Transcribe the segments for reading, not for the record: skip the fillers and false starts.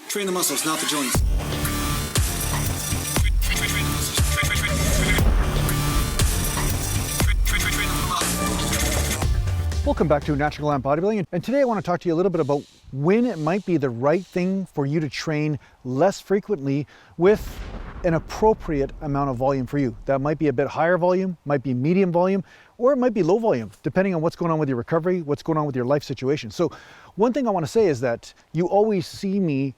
Train the muscles, not the joints. Welcome back to Natural Gland Bodybuilding, and today I want to talk to you a little bit about when it might be the right thing for you to train less frequently with an appropriate amount of volume for you. That might be a bit higher volume, might be medium volume, or it might be low volume, depending on what's going on with your recovery, what's going on with your life situation. So one thing I want to say is that you always see me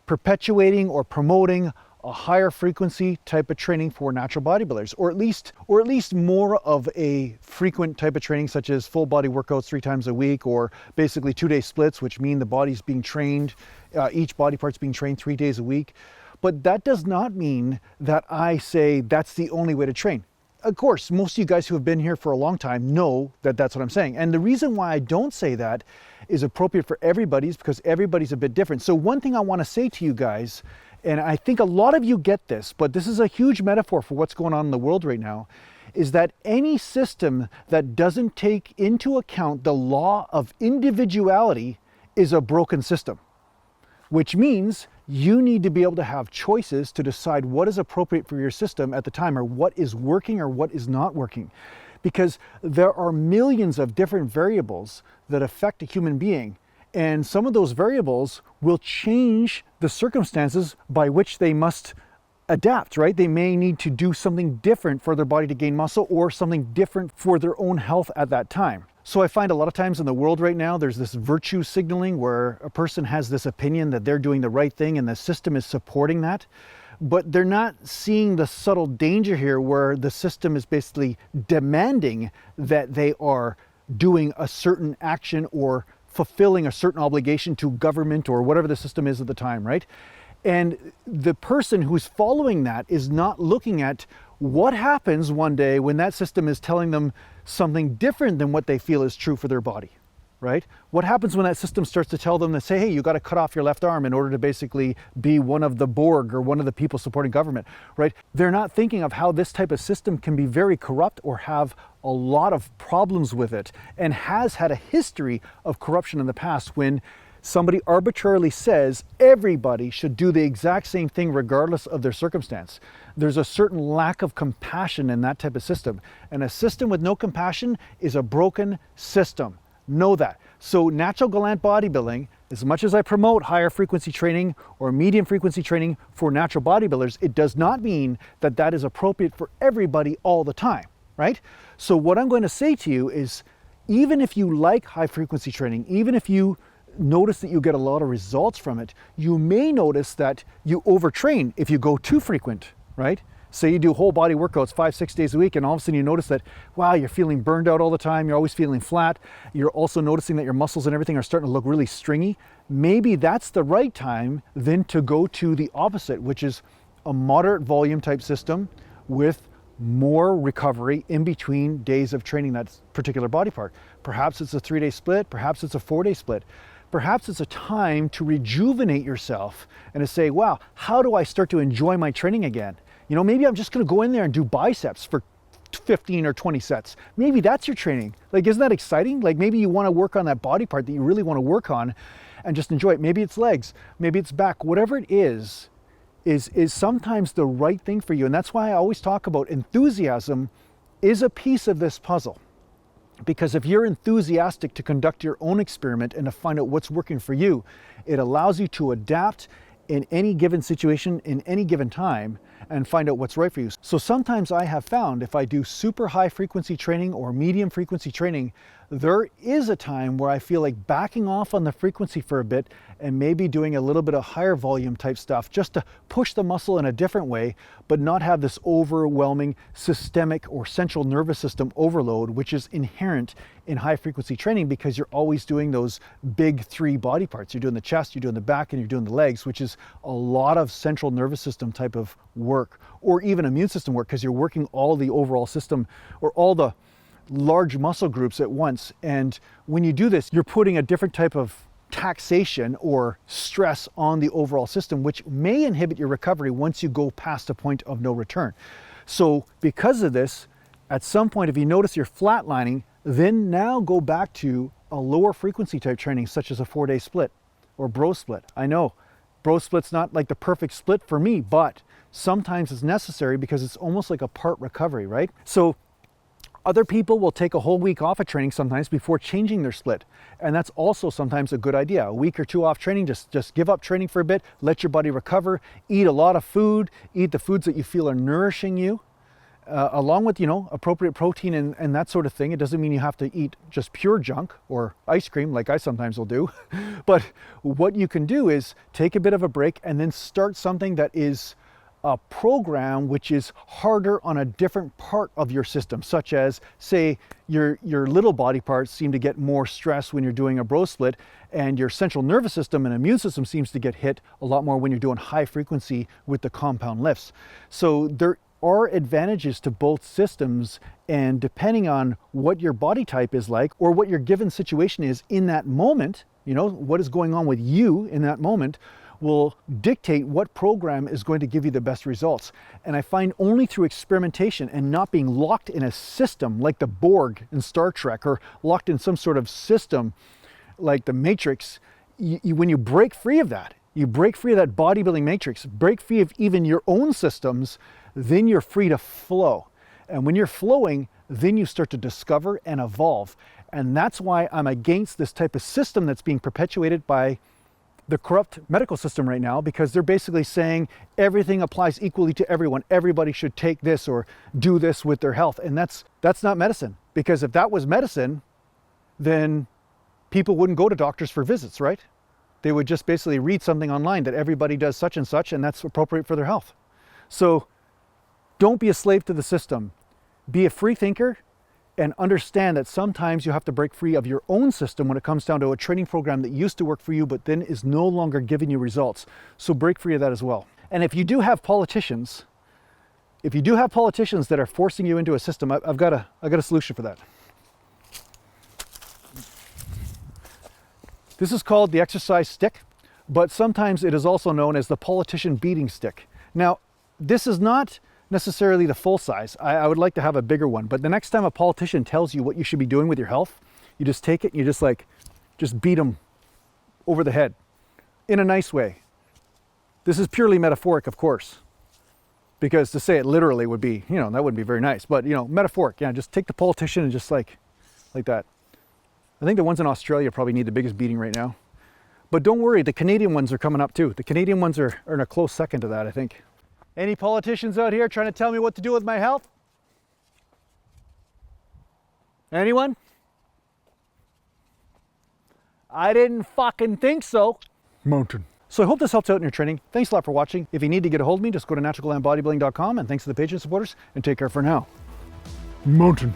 perpetuating or promoting a higher frequency type of training for natural bodybuilders, or at least more of a frequent type of training, such as full body workouts 3 times a week, or basically 2-day splits, which mean the body's being trained, each body part's being trained 3 days a week. But that does not mean that I say that's the only way to train. Of course, most of you guys who have been here for a long time know that that's what I'm saying. And the reason why I don't say that is appropriate for everybody is because everybody's a bit different. So one thing I want to say to you guys, and I think a lot of you get this, but this is a huge metaphor for what's going on in the world right now, is that any system that doesn't take into account the law of individuality is a broken system, which means you need to be able to have choices to decide what is appropriate for your system at the time, or what is working or what is not working. Because there are millions of different variables that affect a human being. And some of those variables will change the circumstances by which they must adapt, right? They may need to do something different for their body to gain muscle, or something different for their own health at that time. So I find a lot of times in the world right now, there's this virtue signaling where a person has this opinion that they're doing the right thing and the system is supporting that. But they're not seeing the subtle danger here where the system is basically demanding that they are doing a certain action or fulfilling a certain obligation to government or whatever the system is at the time, right? And the person who's following that is not looking at what happens one day when that system is telling them something different than what they feel is true for their body, right? What happens when that system starts to tell them to say, hey, you got to cut off your left arm in order to basically be one of the Borg or one of the people supporting government, right? They're not thinking of how this type of system can be very corrupt or have a lot of problems with it, and has had a history of corruption in the past when somebody arbitrarily says everybody should do the exact same thing regardless of their circumstance. There's a certain lack of compassion in that type of system. And a system with no compassion is a broken system. Know that. So natural gland bodybuilding, as much as I promote higher frequency training or medium frequency training for natural bodybuilders, it does not mean that that is appropriate for everybody all the time, right? So what I'm going to say to you is, even if you like high frequency training, even if you notice that you get a lot of results from it, you may notice that you overtrain if you go too frequent, right? Say you do whole body workouts 5-6 days a week, and all of a sudden you notice that, wow, you're feeling burned out all the time, you're always feeling flat, you're also noticing that your muscles and everything are starting to look really stringy. Maybe that's the right time then to go to the opposite, which is a moderate volume type system with more recovery in between days of training that particular body part. Perhaps it's a 3-day split, perhaps it's a 4-day split. Perhaps it's a time to rejuvenate yourself and to say, wow, how do I start to enjoy my training again? You know, maybe I'm just going to go in there and do biceps for 15 or 20 sets. Maybe that's your training. Like, isn't that exciting? Like, maybe you want to work on that body part that you really want to work on and just enjoy it. Maybe it's legs, maybe it's back, whatever it is sometimes the right thing for you. And that's why I always talk about enthusiasm is a piece of this puzzle. Because if you're enthusiastic to conduct your own experiment and to find out what's working for you, it allows you to adapt in any given situation, in any given time, and find out what's right for you. So sometimes I have found if I do super high frequency training or medium frequency training, there is a time where I feel like backing off on the frequency for a bit and maybe doing a little bit of higher volume type stuff just to push the muscle in a different way, but not have this overwhelming systemic or central nervous system overload, which is inherent in high frequency training because you're always doing those big 3 body parts. You're doing the chest, you're doing the back, and you're doing the legs, which is a lot of central nervous system type of work, or even immune system work, because you're working all the overall system or all the large muscle groups at once. And when you do this, you're putting a different type of taxation or stress on the overall system, which may inhibit your recovery once you go past a point of no return. So because of this, at some point, if you notice you're flatlining, then now go back to a lower frequency type training, such as a 4-day split or bro split. I know Bro split's not like the perfect split for me, but sometimes it's necessary because it's almost like a part recovery, right? So other people will take a whole week off of training sometimes before changing their split. And that's also sometimes a good idea. A week or two off training, just give up training for a bit, let your body recover, eat a lot of food, eat the foods that you feel are nourishing you, along with, appropriate protein and that sort of thing. It doesn't mean you have to eat just pure junk or ice cream like I sometimes will do. But what you can do is take a bit of a break and then start something that is a program which is harder on a different part of your system, such as, say, your little body parts seem to get more stress when you're doing a bro split, and your central nervous system and immune system seems to get hit a lot more when you're doing high frequency with the compound lifts. So there are advantages to both systems, and depending on what your body type is like or what your given situation is in that moment, what is going on with you in that moment, will dictate what program is going to give you the best results. And I find only through experimentation and not being locked in a system like the Borg in Star Trek, or locked in some sort of system like the Matrix, when you break free of that, you break free of that bodybuilding matrix, break free of even your own systems, then you're free to flow. And when you're flowing, then you start to discover and evolve. And that's why I'm against this type of system that's being perpetuated by the corrupt medical system right now, because they're basically saying everything applies equally to everyone. Everybody should take this or do this with their health. And that's not medicine, because if that was medicine, then people wouldn't go to doctors for visits, right? They would just basically read something online that everybody does such and such, and that's appropriate for their health. So don't be a slave to the system. Be a free thinker, and understand that sometimes you have to break free of your own system when it comes down to a training program that used to work for you but then is no longer giving you results. So break free of that as well. And if you do have politicians, that are forcing you into a system, I've got a solution for that. This is called the exercise stick, but sometimes it is also known as the politician beating stick. Now, this is not necessarily the full size. I would like to have a bigger one, but the next time a politician tells you what you should be doing with your health, you just take it and you just beat them over the head in a nice way. This is purely metaphoric, of course, because to say it literally would be, that wouldn't be very nice, but metaphoric. Yeah, just take the politician and just like that. I think the ones in Australia probably need the biggest beating right now, but don't worry, the Canadian ones are coming up too. The Canadian ones are in a close second to that, I think. Any politicians out here trying to tell me what to do with my health? Anyone? I didn't fucking think so. Mountain. So I hope this helps out in your training. Thanks a lot for watching. If you need to get a hold of me, just go to naturalglambodybuilding.com, and thanks to the Patreon supporters, and take care for now. Mountain.